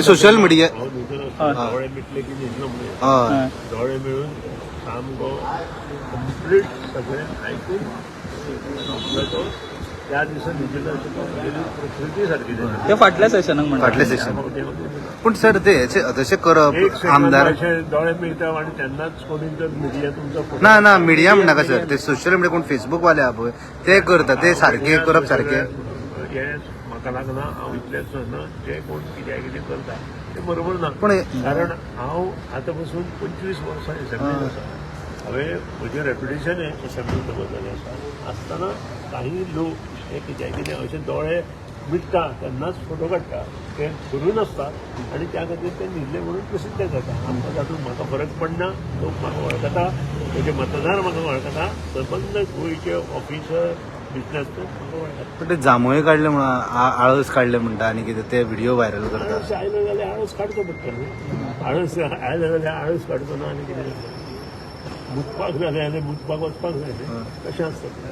social media दोळे मिटले की न्हिदलो म्हणून दोळे मिळून सामको कंप्लीट सगळें आयकून तो त्या दिसा न्हिदिल्लो प्रकृती सारकी ते फाटल्या सेशनाक म्हणटा फाटले सेशन पण सर ते तशें करप आमदार दोळे मिळटा आणि तेन्नाच कोणी जर मिडिया तुमचो ना ना मिडिया म्हणनाका सर ते सोशल मिडिया कोण फेसबुक वाले आहा पळय ते करता ते सारखे करप सारखे हे म्हाका लागना हांव इतलेंच सांगना जे कोण कितें करता ते बरोबर ना पण कारण हांव आतां पासून 25 वर्सां एसेंब्लीन आसा हांवें म्हजें रेप्युटेशन एसेंब्लीन दवरलेलें आसा आसतना काही लोक हे कितें अशें दोळे मिटता तेन्नाच फोटो काडटा ते करून आसता आनी त्या खातीर ते न्हिदले म्हणून प्रसिद्ध जाता आमकां तातूंत म्हाका फरक पडना लोक म्हाका वळखता म्हजे मतदार म्हाका वळखता सबंद गोंयचे ऑफिसर बिझनेसमॅन म्हाका वळखता पण ते जांभूळ काडले म्हणून आळस काडले म्हणटा आनी कितें ते व्हिडिओ व्हायरल करता आळस आयलो जाल्यार आळस काडचो पडटा न्हू आळस आयलो जाल्यार आळस काडचो ना आनी कितें मुतपाक जालें जाल्यार मुतपाक वचपाक जाय तशें आसता